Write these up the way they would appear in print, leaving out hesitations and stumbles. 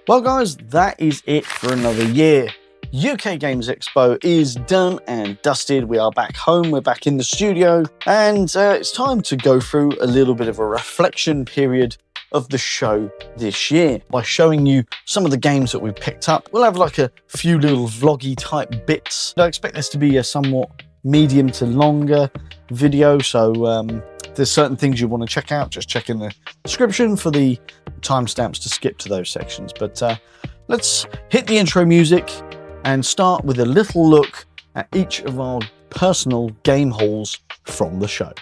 Well, guys, that is it for another year. UK Games Expo is done and dusted. We are back home, we're back in the studio, and it's time to go through a little bit of a reflection period of the show this year by showing you some of the games that we've picked up. We'll have like a few little vloggy type bits. I expect this to be a somewhat medium to longer video, so if there's certain things you want to check out, just check in the description for the timestamps to skip to those sections. But let's hit the intro music and start with a little look at each of our personal game hauls from the show.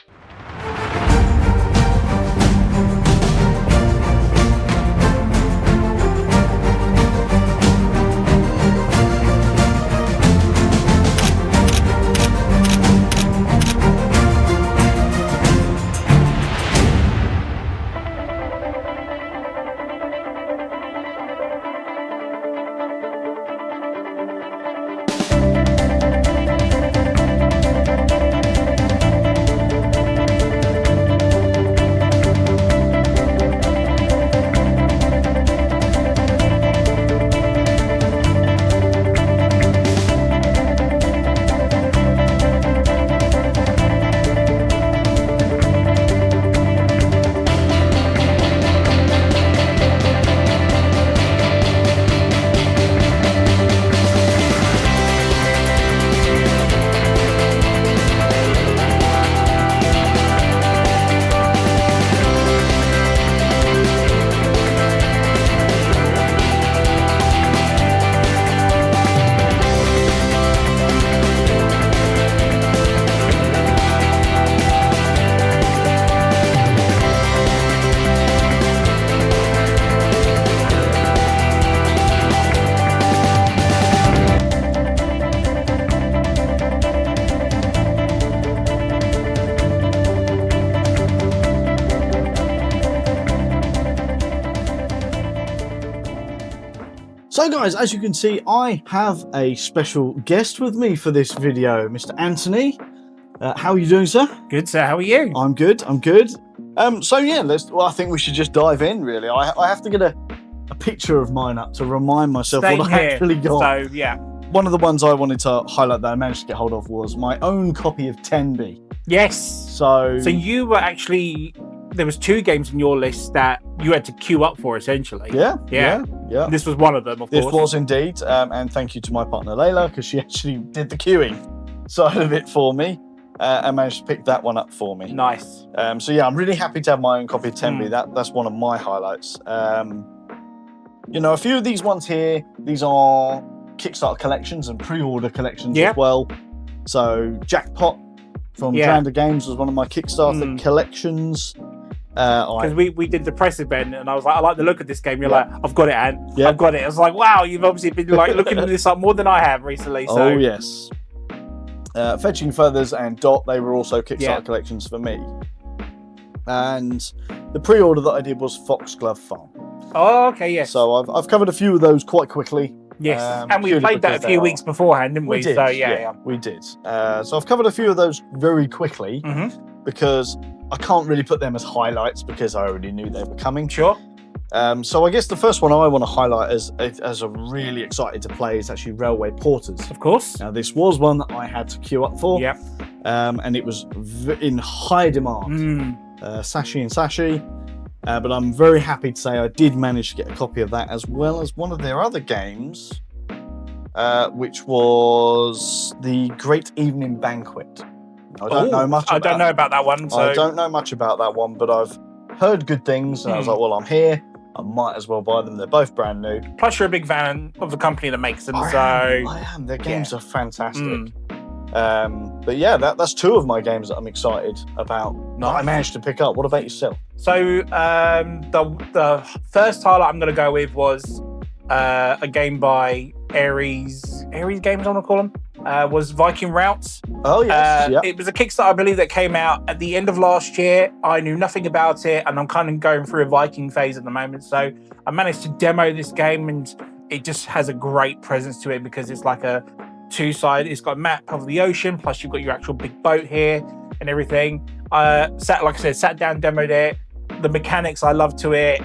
So guys, as you can see, I have a special guest with me for this video, Mr. Antony. How are you doing, sir? Good, sir. How are you? I'm good. So yeah, I think we should just dive in, really. I have to get a picture of mine up to remind myself what I actually got. So, yeah. One of the ones I wanted to highlight that I managed to get hold of was my own copy of 10B. Yes. So you were actually... There was 2 games in your list that you had to queue up for, essentially. Yeah. This was one of them, of course. This was indeed, and thank you to my partner Layla, because she actually did the queuing side of it for me, and managed to pick that one up for me. Nice. So yeah, I'm really happy to have my own copy of 10B. That's one of my highlights. You know, a few of these ones here, these are Kickstarter collections and pre-order collections as well. So Jackpot from Drander Games was one of my Kickstarter collections. Because we did the press event and I was like, I like the look of this game. You're like, I've got it, Ant. I've got it. I was like, wow, you've obviously been like looking this up more than I have recently. So. Oh yes. Fetching Feathers and Dot, they were also Kickstarter collections for me. And the pre-order that I did was Foxglove Farm. Oh, okay, yes. So I've covered a few of those quite quickly. Yes, and we played that a few weeks beforehand, didn't we? We did, so yeah, we did. So I've covered a few of those very quickly because I can't really put them as highlights because I already knew they were coming. Sure. So I guess the first one I want to highlight as I'm really excited to play is actually Railway Porters. Of course. Now this was one that I had to queue up for. Yep. And it was in high demand. Sashi. But I'm very happy to say I did manage to get a copy of that, as well as one of their other games, which was the Great Evening Banquet. I don't know much about I don't know about that one. So. I don't know much about that one, but I've heard good things, and I was like, well, I'm here. I might as well buy them. They're both brand new. Plus, you're a big fan of the company that makes them. I am. Their games are fantastic. But yeah, that's 2 of my games that I'm excited about. That I managed to pick up. What about yourself? So the first highlight I'm going to go with was a game by Ares Games, I want to call them. Was Viking Routes. Oh, yes. It was a Kickstarter, I believe, that came out at the end of last year. I knew nothing about it, and I'm kind of going through a Viking phase at the moment. So I managed to demo this game, and it just has a great presence to it because it's like a 2-sided. It's got a map of the ocean, plus you've got your actual big boat here and everything. Sat down, demoed it. The mechanics I love to it.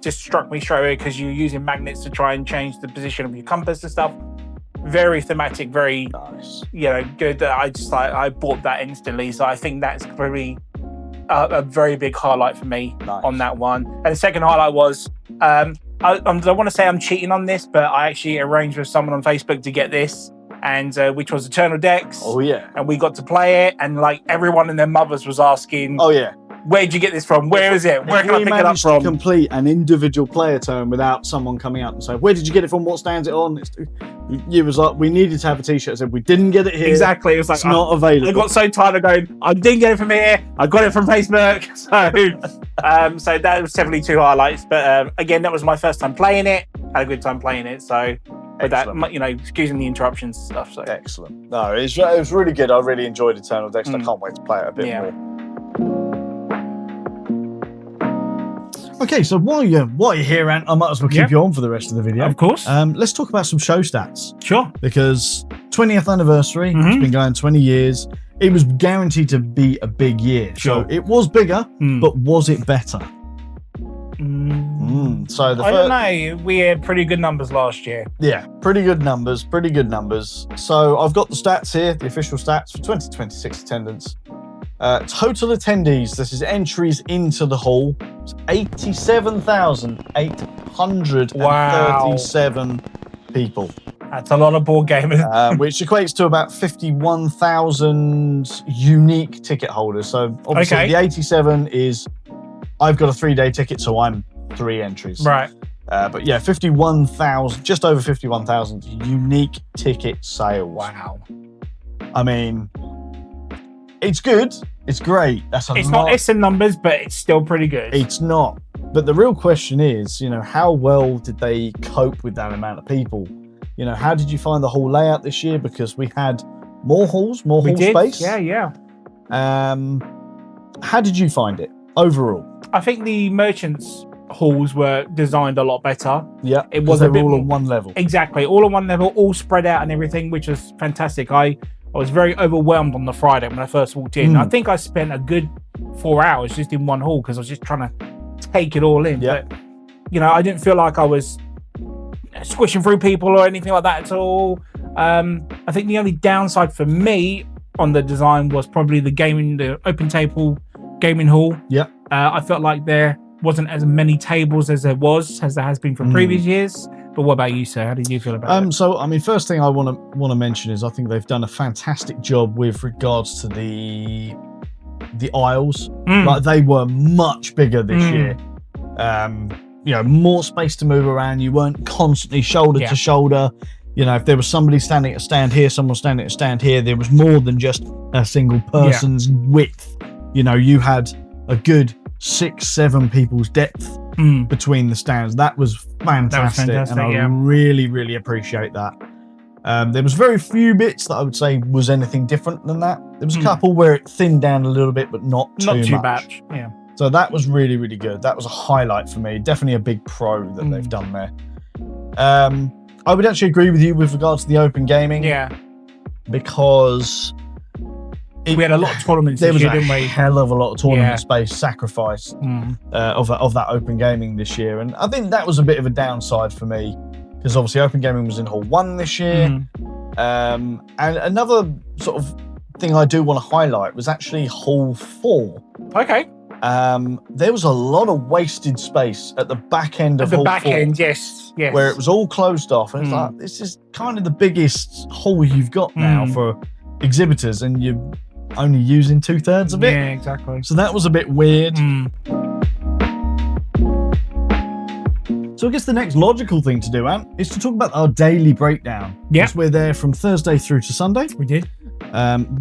just struck me straight away because you're using magnets to try and change the position of your compass and stuff. Very thematic, very Nice. Good. I bought that instantly. So I think that's probably a very big highlight for me on that one. And the second highlight was I don't want to say I'm cheating on this, but I actually arranged with someone on Facebook to get this, and which was Eternal Decks. Oh yeah. And we got to play it, and like everyone and their mothers was asking, Oh yeah. where'd you get this from? Where is it? Where can I pick it up managed from? to complete an individual player turn without someone coming up and saying, where did you get it from? What stands it on? You was like, we needed to have a t-shirt. I said, we didn't get it here. Exactly. It was like, it's not available. I got so tired of going, I didn't get it from here. I got it from Facebook. So that was definitely two highlights. But again, that was my first time playing it. Had a good time playing it. So with that, excusing the interruptions and stuff. So excellent. No, it was really good. I really enjoyed Eternal Decks. I can't wait to play it a bit more. Okay, so while you're here, Ant, I might as well keep you on for the rest of the video. Of course. Let's talk about some show stats. Sure. Because 20th anniversary, it's been going 20 years. It was guaranteed to be a big year. Sure. So it was bigger, but was it better? So I don't know. We had pretty good numbers last year. Yeah, pretty good numbers. So I've got the stats here, the official stats for 2026 attendance. Total attendees, this is entries into the hall, 87,837 people. That's a lot of board gamers. Which equates to about 51,000 unique ticket holders. So obviously the 87 is, I've got a 3-day ticket, so I'm 3 entries. Right. But yeah, 51,000, just over 51,000 unique ticket sales. Wow. I mean, it's good. It's great. It's not S in numbers, but it's still pretty good. It's not. But the real question is, how well did they cope with that amount of people? How did you find the whole layout this year? Because we had more halls, more hall space. Yeah. How did you find it overall? I think the merchants' halls were designed a lot better. Yeah, it was all on one level. Exactly, all on one level, all spread out and everything, which was fantastic. I was very overwhelmed on the Friday when I first walked in. I think I spent a good 4 hours just in one hall because I was just trying to take it all in. Yep. But, I didn't feel like I was squishing through people or anything like that at all. I think the only downside for me on the design was probably the open table gaming hall. Yeah. I felt like there wasn't as many tables as there has been from previous years. But what about you, sir? How did you feel about it? So, I mean, first thing I want to mention is I think they've done a fantastic job with regards to the aisles. Like, they were much bigger this year. More space to move around. You weren't constantly shoulder to shoulder. If there was somebody standing at a stand here, someone standing at a stand here, there was more than just a single person's width. You had a good 6-7 people's depth between the stands. That was fantastic. And I really, really appreciate that. There was very few bits that I would say was anything different than that. There was a couple where it thinned down a little bit, but not too much. Yeah. So that was really, really good. That was a highlight for me. Definitely a big pro that they've done there. I would actually agree with you with regards to the open gaming. Yeah. Because we had a lot of tournaments there this year, was didn't a we? hell of a lot of tournament space sacrificed of that open gaming this year. And I think that was a bit of a downside for me because obviously open gaming was in Hall 1 this year. And another sort of thing I do want to highlight was actually Hall 4. Okay. There was a lot of wasted space at the back end of Hall 4. At the back end, yes. Where it was all closed off. And it's like, this is kind of the biggest hall you've got now for exhibitors, and you're only using 2/3 of it. Yeah, exactly. So that was a bit weird. So I guess the next logical thing to do, Ant, is to talk about our daily breakdown. Yeah. Because we're there from Thursday through to Sunday. We did.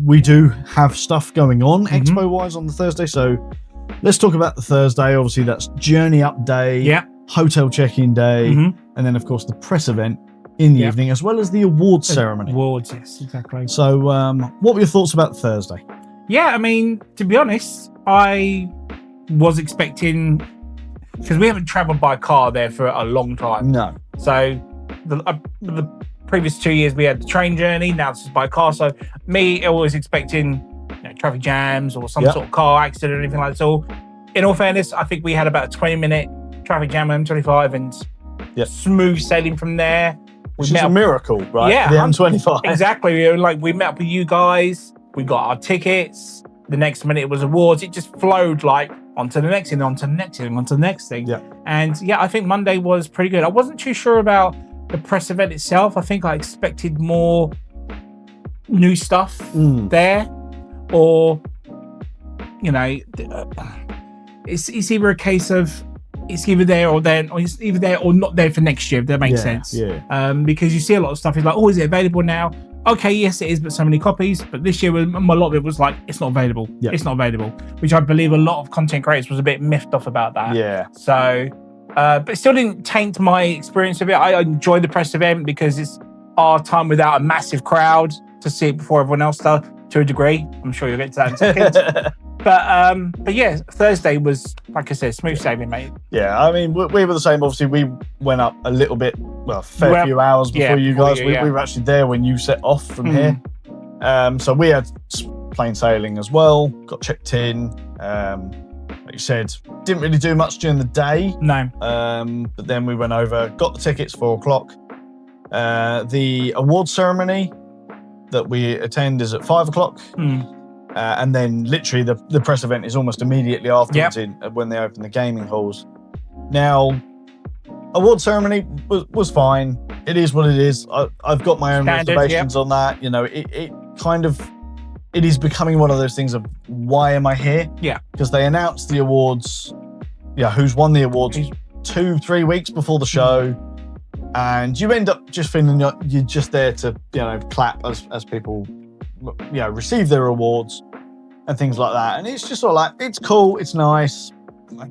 We do have stuff going on Expo-wise on the Thursday. So let's talk about the Thursday. Obviously, that's journey up day, hotel check-in day, and then, of course, the press event in the evening, as well as the awards ceremony. Awards, yes, exactly. So what were your thoughts about Thursday? Yeah, I mean, to be honest, I was expecting... Because we haven't travelled by car there for a long time. No. So the previous 2 years we had the train journey. Now this is by car. So me always expecting traffic jams or some sort of car accident or anything like that. So in all fairness, I think we had about a 20-minute traffic jam on M25 and smooth sailing from there. Which is a miracle, right? Yeah, the M25. Exactly. We met up with you guys. We got our tickets. The next minute it was awards. It just flowed like onto the next thing, onto the next thing, onto the next thing. Yeah. And I think Monday was pretty good. I wasn't too sure about the press event itself. I think I expected more new stuff there, or it's either a case of it's either there or then, or it's either there or not there for next year, if that makes sense. Yeah. Because you see a lot of stuff is like, oh, is it available now? Okay, yes, it is, but so many copies. But this year, a lot of it was like, it's not available. Yeah. It's not available, which I believe a lot of content creators was a bit miffed off about that. Yeah. So, but it still didn't taint my experience of it. I enjoyed the press event because it's our time without a massive crowd to see it before everyone else does, to a degree. I'm sure you'll get to that in a second. But yeah, Thursday was, like I said, smooth sailing, mate. Yeah, I mean, we were the same. Obviously, we went up a little bit, a fair few hours before you guys. We were actually there when you set off from here. So we had plain sailing as well, got checked in. Like you said, didn't really do much during the day. No. But then we went over, got the tickets, 4:00. The award ceremony that we attend is at 5:00. And then literally the press event is almost immediately afterwards when they open the gaming halls. Now, award ceremony was fine. It is what it is. I've got my own reservations on that. It is becoming one of those things of, why am I here? Yeah. Because they announced the awards, who's won the awards 2-3 weeks before the show. And you end up just feeling you're just there to, clap as people receive their awards and things like that. And it's just sort of like, it's cool, it's nice. I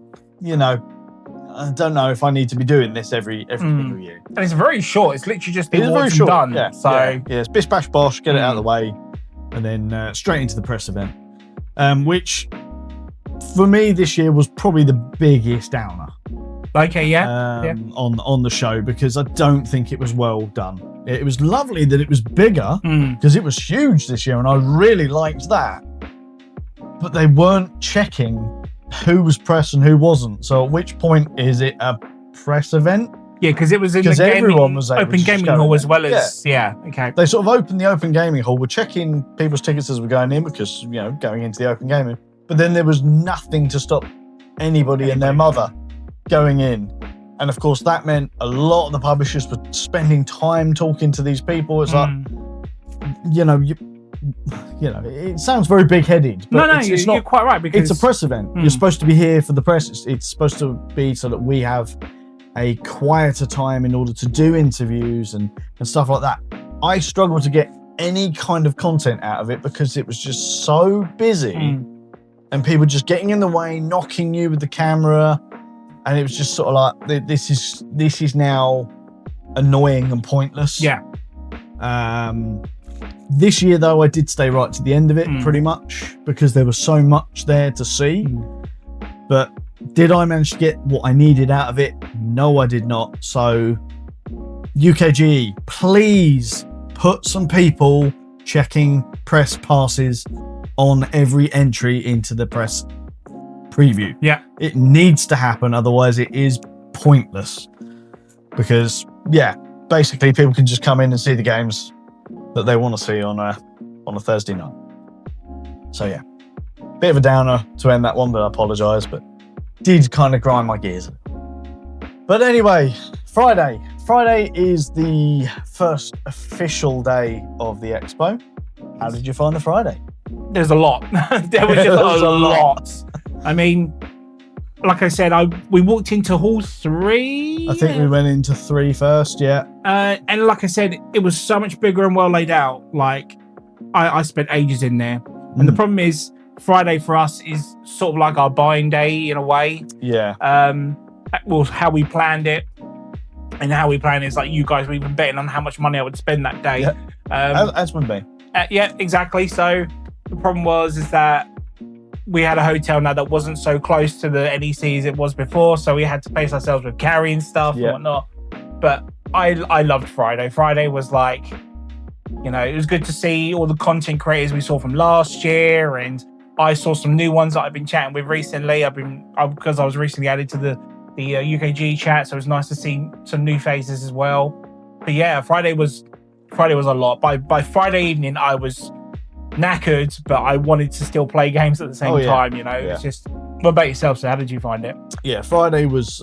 don't know if I need to be doing this every single year. And it's very short. It's literally just the awards and done. Yeah. So it's bish bash bosh, get it out of the way, and then straight into the press event, which for me this year was probably the biggest downer. Okay, on the show, because I don't think it was well done. It was lovely that it was bigger, because it was huge this year, and I really liked that. But they weren't checking who was press and who wasn't. So at which point is it a press event? Yeah, because it was in the everyone was open gaming hall as well as okay. They sort of opened the open gaming hall. We're checking people's tickets as we're going in, because going into the open gaming. But then there was nothing to stop anybody and their mother going in. And of course that meant a lot of the publishers were spending time talking to these people. It's like, it sounds very big-headed, but it's not. You're quite right, because it's a press event. You're supposed to be here for the press. It's supposed to be so that we have a quieter time in order to do interviews and stuff like that. I struggled to get any kind of content out of it because it was just so busy, and people just getting in the way, knocking you with the camera. And it was just sort of like, this is now annoying and pointless. Yeah. This year, though, I did stay right to the end of it, pretty much, because there was so much there to see. But did I manage to get what I needed out of it? No, I did not. So, UKGE, please put some people checking press passes on every entry into the press preview. Yeah. It needs to happen, otherwise it is pointless. Because, basically people can just come in and see the games that they want to see on a Thursday night. So bit of a downer to end that one, but I apologise, but did kind of grind my gears. But anyway, Friday is the first official day of the Expo. How did you find the Friday? There's a lot. There was just a lot. I mean, like I said, we walked into hall 3. I think we went into 3 first, and like I said, it was so much bigger and well laid out. Like, I spent ages in there. And the problem is, Friday for us is sort of like our buying day in a way. Yeah. Well, how we planned it. And how we planned it is like, you guys were even betting on how much money I would spend that day. Yeah. As would be. Yeah, exactly. So the problem is that we had a hotel now that wasn't so close to the NEC as it was before, so we had to pace ourselves with carrying stuff and whatnot. But I loved Friday. Friday was like, it was good to see all the content creators we saw from last year, and I saw some new ones that I've been chatting with recently. Because I was recently added to the the UKGE chat, so it was nice to see some new faces as well. But yeah, Friday was a lot. By Friday evening, I was knackered, but I wanted to still play games at the same time. It's just. What about yourself? So, how did you find it? Yeah, Friday was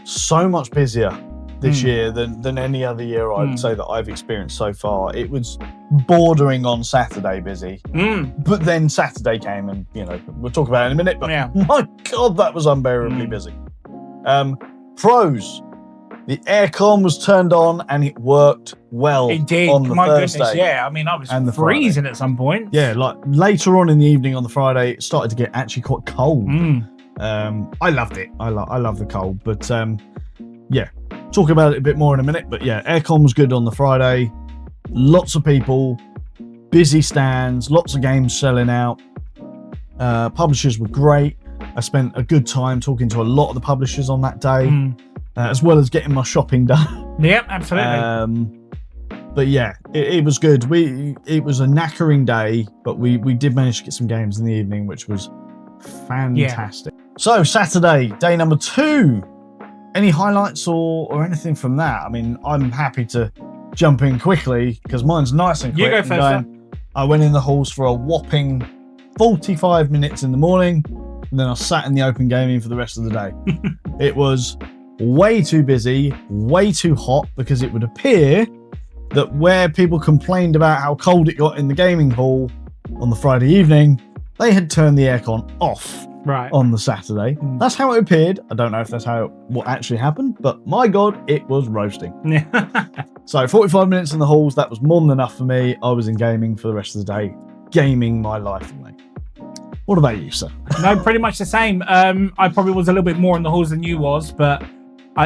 so much busier this year than any other year I would say that I've experienced so far. It was bordering on Saturday busy, but then Saturday came, and we'll talk about it in a minute. But my God, that was unbearably busy. Pros. The aircon was turned on and it worked well. It did. On the My Thursday. Goodness, yeah. I mean, I was freezing at some point. Yeah, like later on in the evening on the Friday, it started to get actually quite cold. I loved it. I love the cold. But talk about it a bit more in a minute. But yeah, aircon was good on the Friday. Lots of people, busy stands, lots of games selling out. Publishers were great. I spent a good time talking to a lot of the publishers on that day. As well as getting my shopping done. Yeah, absolutely. But yeah, it was good. It was a knackering day, but we did manage to get some games in the evening, which was fantastic. So Saturday, day number 2. Any highlights or anything from that? I mean, I'm happy to jump in quickly because mine's nice and quick. You go first. I went in the halls for a whopping 45 minutes in the morning, and then I sat in the open gaming for the rest of the day. It was way too busy, way too hot, because it would appear that where people complained about how cold it got in the gaming hall on the Friday evening, they had turned the aircon off on the Saturday. That's how it appeared. I don't know if that's what actually happened, but my God, it was roasting. So 45 minutes in the halls, that was more than enough for me. I was in gaming for the rest of the day, gaming my life away. What about you, sir? No, pretty much the same. I probably was a little bit more in the halls than you was, but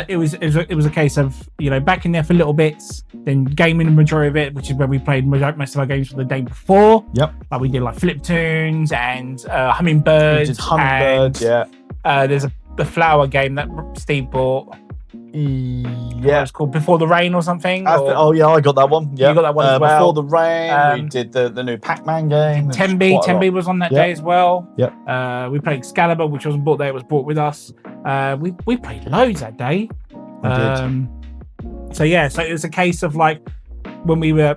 it was a case of back in there for little bits, then gaming the majority of it, which is where we played most of our games for the day before. Yep. Like we did like Flip Tunes and Hummingbirds. We did Hummingbirds, there's the flower game that Steve bought. Yeah, it's called Before the Rain or something. I got that one. Yeah, you got that one as well. Before the Rain. We did the new Pac-Man game. Tembe was on that day as well. Yep. We played Excalibur, which wasn't bought there; it was brought with us. We played loads that day. We did. So it was a case of like when we were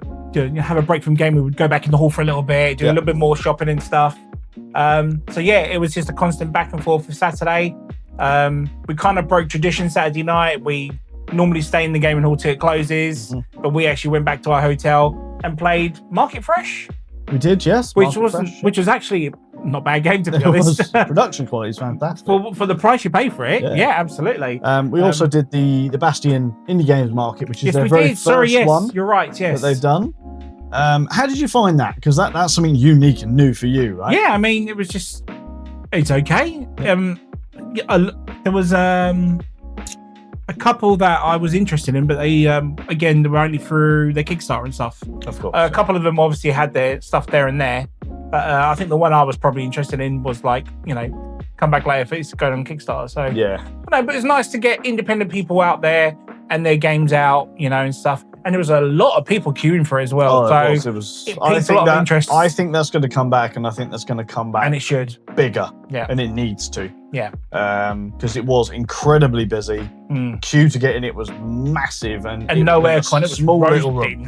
have a break from game, we would go back in the hall for a little bit, do a little bit more shopping and stuff. It was just a constant back and forth for Saturday. We kind of broke tradition Saturday night. We normally stay in the gaming hall till it closes, but we actually went back to our hotel and played Market Fresh. We did, yes. Which was actually not a bad game, to be honest. Production quality is fantastic. For the price you pay for it, absolutely. We also did the Bastion Indie Games Market, which is their very first one. You're right, yes. That they've done. How did you find that? Because that's something unique and new for you, right? Yeah, I mean, it was just, it's okay. There was a couple that I was interested in, but they again, they were only through their Kickstarter and stuff. Of course. A couple of them obviously had their stuff there and there, but I think the one I was probably interested in was like, come back later if it's going on Kickstarter. So but it's nice to get independent people out there and their games out, and stuff. And there was a lot of people queuing for it as well. I think that's going to come back, and I think that's going to come back. And it should. Bigger. Yeah. And it needs to. Yeah. Because it was incredibly busy. Queue to get in it was massive. And no aircon. It was small little room.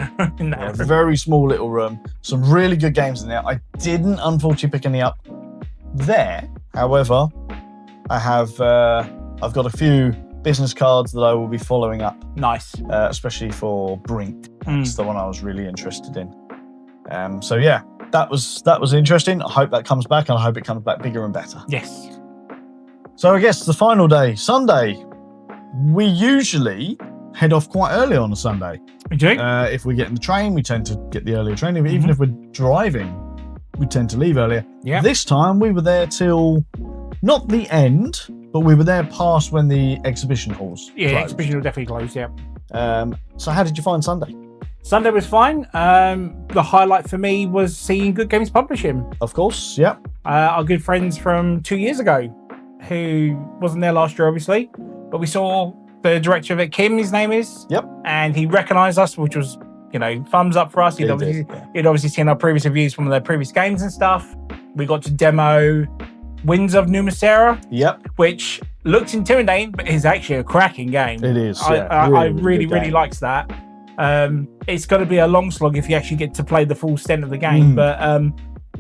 Very small little room. Some really good games in there. I didn't, unfortunately, pick any up there. However, I've got a few business cards that I will be following up. Nice. Especially for Brink. That's the one I was really interested in. That was interesting. I hope that comes back, and I hope it comes back bigger and better. Yes. So I guess the final day, Sunday, we usually head off quite early on a Sunday. We do. If we get in the train, we tend to get the earlier train. Even if we're driving, we tend to leave earlier. Yeah. This time we were there till not the end, but we were there past when the exhibition halls closed. Exhibition will definitely close, yeah. So how did you find Sunday? Sunday was fine. The highlight for me was seeing Good Games Publishing. Of course, yeah. Our good friends from 2 years ago, who wasn't there last year, obviously, but we saw the director of it, Kim, his name is. Yep. And he recognised us, which was, thumbs up for us. He'd obviously seen our previous reviews from their previous games and stuff. We got to demo Winds of Numasera. Yep. Which looks intimidating, but it's actually a cracking game. It is. I really likes that. It's going to be a long slog if you actually get to play the full extent of the game, but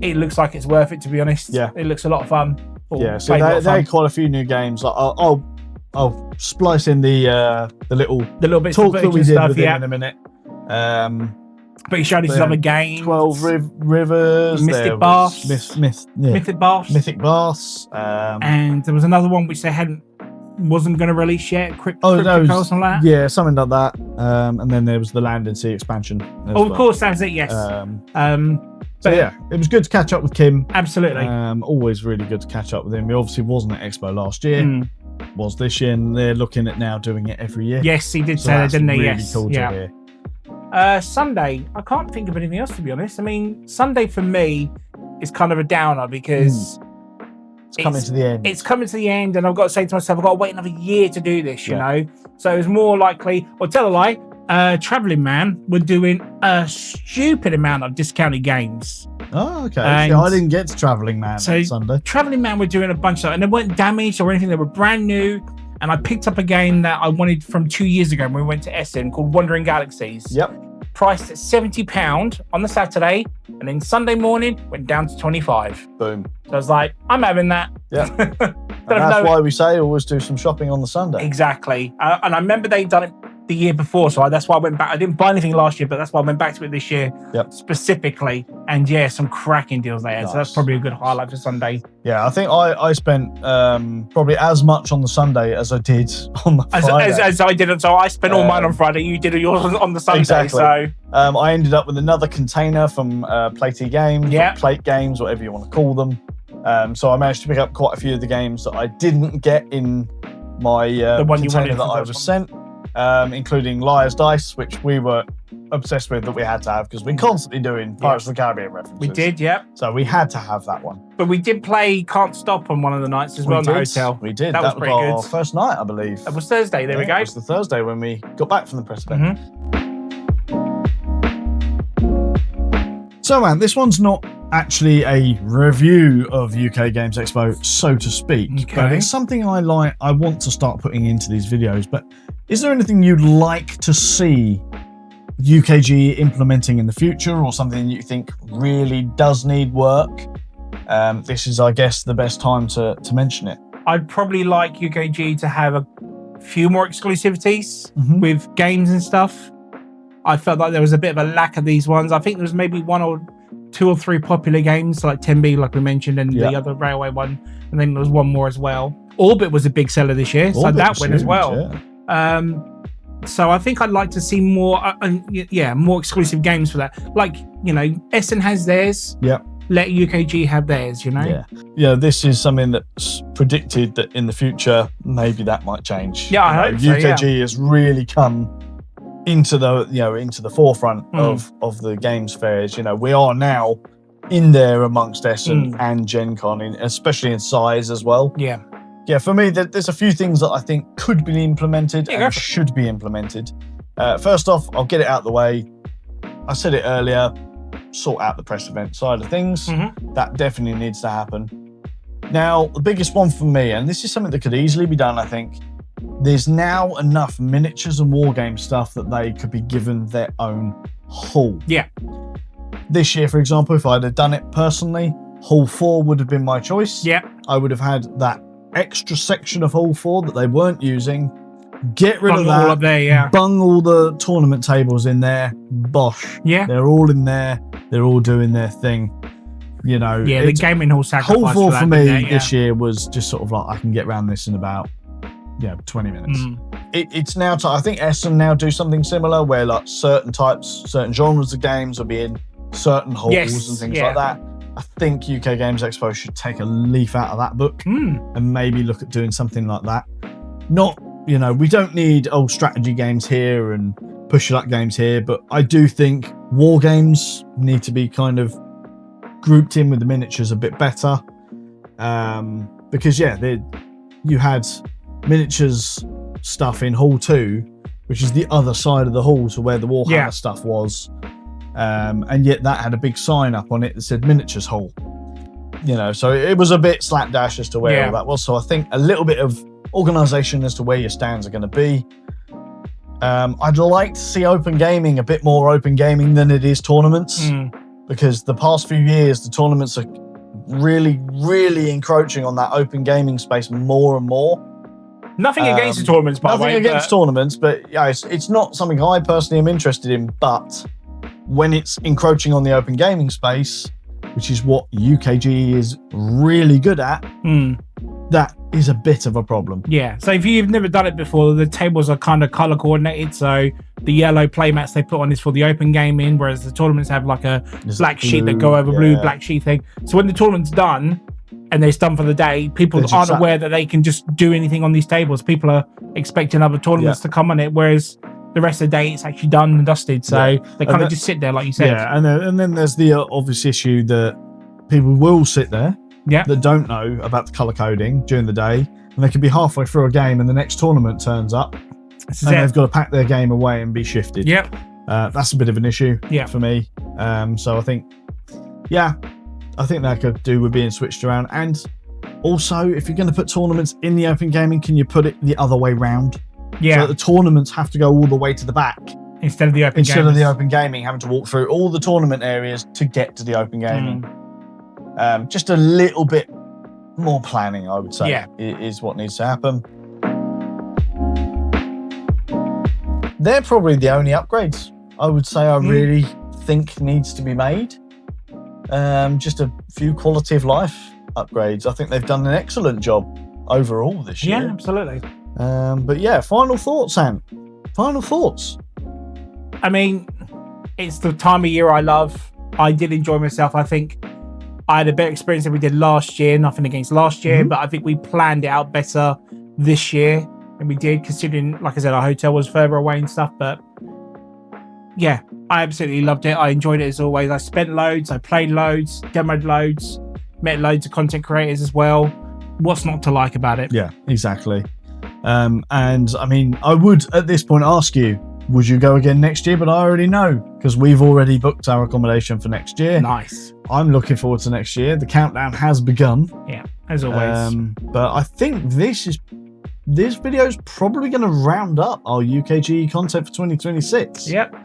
it looks like it's worth it, to be honest. Yeah, it looks a lot of fun. So they had quite a few new games. I'll splice in the little bits talk of that we did stuff, with him in a minute. But he showed us other games. 12 Rivers, Mystic Baths, Mythic Baths, and there was another one which they wasn't going to release yet. Something like that. Yeah, something like that. And then there was the Land and Sea expansion. Of course, that was it. Yes. So yeah, it was good to catch up with Kim. Absolutely. Always really good to catch up with him. He obviously wasn't at Expo last year. Was this year, and they're looking at now doing it every year. Yes, he did say that, didn't he? Really cool to hear. Sunday, I can't think of anything else, to be honest. I mean, Sunday for me is kind of a downer because it's coming to the end. It's coming to the end, and I've got to say to myself, I've got to wait another year to do this, you know? So it was more likely, or tell a lie, Travelling Man were doing a stupid amount of discounted games. Oh, okay. I didn't get to Travelling Man on Sunday. Travelling Man were doing a bunch of stuff, and they weren't damaged or anything. They were brand new. And I picked up a game that I wanted from 2 years ago when we went to Essen called Wandering Galaxies. Yep. Priced at £70 on the Saturday, and then Sunday morning went down to 25. Boom. So I was like, I'm having that. Yeah. That's why we say always do some shopping on the Sunday. Exactly. And I remember they'd done it the year before, so that's why I went back. I didn't buy anything last year, but that's why I went back to it this year specifically. And yeah, some cracking deals they had. Nice. So that's probably a good highlight for Sunday. Yeah, I think I spent probably as much on the Sunday as I did on the Friday. As I did. So I spent all mine on Friday. You did yours on the Sunday. Exactly. So I ended up with another container from Platey Games, or Plate Games, whatever you want to call them. So I managed to pick up quite a few of the games that I didn't get in my container that I was sent. Including Liar's Dice, which we were obsessed with, that we had to have because we're constantly doing Pirates of the Caribbean references. We did, So we had to have that one. But we did play Can't Stop on one of the nights as well in the hotel. We did. That was pretty good. Our first night, I believe. That was Thursday. There we go. It was the Thursday when we got back from the press event. So, man, this one's not actually a review of UK Games Expo, so to speak, but it's something I want to start putting into these videos. But is there anything you'd like to see UKGE implementing in the future, or something you think really does need work? This is, I guess, the best time to mention it. I'd probably like UKGE to have a few more exclusivities with games and stuff. I felt like there was a bit of a lack of these ones. I think there was maybe 1 or 2 or 3 popular games like 10B, like we mentioned, and the other Railway one, and then there was one more as well. Orbit was a big seller this year, so that went as well. So I think I'd like to see more, more exclusive games for that. Like, Essen has theirs. Let UKG have theirs. Yeah. This is something that's predicted that in the future maybe that might change. Yeah, I hope so. UKG has really come into the forefront of the games fairs. We are now in there amongst Essen and Gen Con, especially in size as well. Yeah, for me, there's a few things that I think could be implemented and should be implemented. First off, I'll get it out of the way. I said it earlier, sort out the press event side of things. That definitely needs to happen. Now, the biggest one for me, and this is something that could easily be done, I think, there's now enough miniatures and wargame stuff that they could be given their own hall. This year, for example, if I'd have done it personally, Hall 4 would have been my choice. I would have had that extra section of Hall 4 that they weren't using. Get rid of that. All up there, bung all the tournament tables in there. Bosh. They're all in there. They're all doing their thing. The gaming hall sacrifice. Hall 4 for me this year was just sort of like, I can get around this in about 20 minutes. It's now I think Essen now do something similar where like certain genres of games will be in certain halls and things like that. I think UK Games Expo should take a leaf out of that book and maybe look at doing something like that. Not, we don't need old strategy games here and push-your-luck games here, but I do think war games need to be kind of grouped in with the miniatures a bit better. Because, you had miniatures stuff in Hall 2, which is the other side of the hall to where the Warhammer stuff was. And yet that had a big sign up on it that said Miniatures Hall. So it was a bit slapdash as to where all that was. So I think a little bit of organisation as to where your stands are going to be. I'd like to see open gaming a bit more open gaming than it is tournaments, because the past few years the tournaments are really, really encroaching on that open gaming space more and more. Nothing against the tournaments, by the way. Nothing against tournaments, but yeah, it's not something I personally am interested in. But when it's encroaching on the open gaming space, which is what UKGE is really good at, that is a bit of a problem. Yeah, so if you've never done it before, the tables are kind of color coordinated. So the yellow play mats they put on is for the open gaming, whereas the tournaments have like a black sheet that go over blue, black sheet thing. So when the tournament's done and it's done for the day, people aren't aware that they can just do anything on these tables. People are expecting other tournaments to come on it, whereas the rest of the day it's actually done and dusted. So they kind of just sit there, like you said. Yeah, and then there's the obvious issue that people will sit there that don't know about the colour coding during the day, and they could be halfway through a game and the next tournament turns up and they've got to pack their game away and be shifted. That's a bit of an issue for me. So I think that could do with being switched around. And also, if you're going to put tournaments in the open gaming, can you put it the other way round? So that the tournaments have to go all the way to the back instead of the open gaming having to walk through all the tournament areas to get to the open gaming. Just a little bit more planning, I would say, is what needs to happen. They're probably the only upgrades I would say I really think needs to be made. Just a few quality of life upgrades. I think they've done an excellent job overall this year. Yeah, absolutely. But yeah, final thoughts, Ant. Final thoughts. I mean, it's the time of year I love. I did enjoy myself. I think I had a better experience than we did last year. Nothing against last year, but I think we planned it out better this year than we did, considering, like I said, our hotel was further away and stuff. But yeah, I absolutely loved it. I enjoyed it as always. I spent loads. I played loads, demoed loads, met loads of content creators as well. What's not to like about it? Yeah, exactly. And I mean, I would at this point ask you, would you go again next year? But I already know, because we've already booked our accommodation for next year. Nice. I'm looking forward to next year. The countdown has begun. Yeah, as always. But I think this video is probably going to round up our UKGE content for 2026. Yep.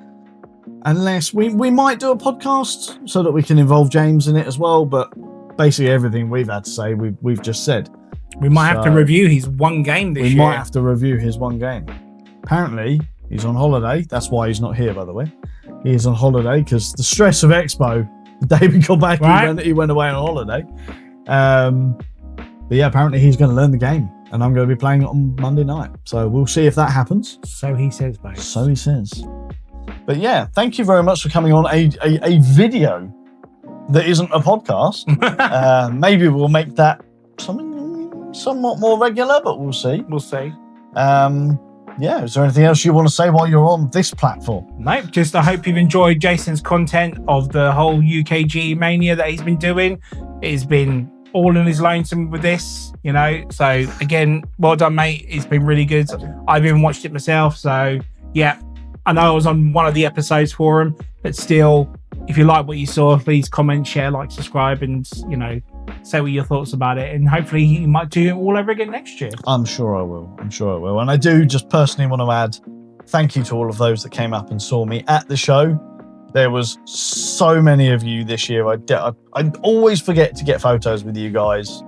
Unless we might do a podcast so that we can involve James in it as well. But basically everything we've had to say, we've just said. We might have to review his one game this year. We might have to review his one game. Apparently, he's on holiday. That's why he's not here, by the way. He is on holiday because the stress of Expo, the day we got back, he went away on holiday. But yeah, apparently he's going to learn the game, and I'm going to be playing it on Monday night. So we'll see if that happens. So he says, mate. So he says. But yeah, thank you very much for coming on a video that isn't a podcast. Maybe we'll make that something somewhat more regular, but we'll see. We'll see. Yeah, is there anything else you want to say while you're on this platform? Nope, just I hope you've enjoyed Jason's content of the whole UKGE mania that he's been doing. It's been all in his lonesome with this, you know. So again, well done, mate. It's been really good. I've even watched it myself. So yeah, I know I was on one of the episodes for him, but still, if you like what you saw, please comment, share, like, subscribe, and, you know, say what your thoughts about it. And hopefully he might do it all over again next year. I'm sure I will. And I do just personally want to add thank you to all of those that came up and saw me at the show. There was so many of you this year. I always forget to get photos with you guys.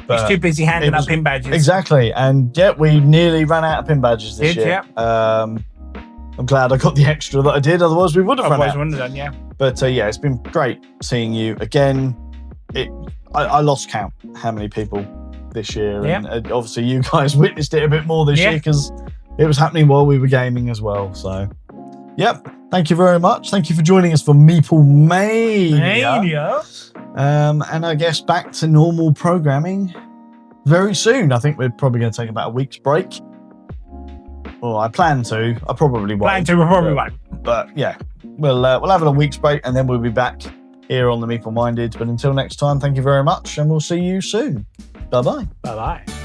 He's too busy handing out pin badges. Exactly. And yeah, we nearly ran out of pin badges this year. Yeah. I'm glad I got the extra that I did. Otherwise, we would have run out. Otherwise, we wouldn't have done, yeah. But yeah, it's been great seeing you again. I lost count how many people this year. Yeah. And obviously, you guys witnessed it a bit more this year because it was happening while we were gaming as well. So, yep. Thank you very much. Thank you for joining us for Meeple Mania. And I guess back to normal programming very soon. I think we're probably going to take about a week's break. Well, I plan to. I probably won't. Won't. But yeah, we'll have a week's break and then we'll be back here on the Meeple Minded. But until next time, thank you very much and we'll see you soon. Bye-bye. Bye-bye.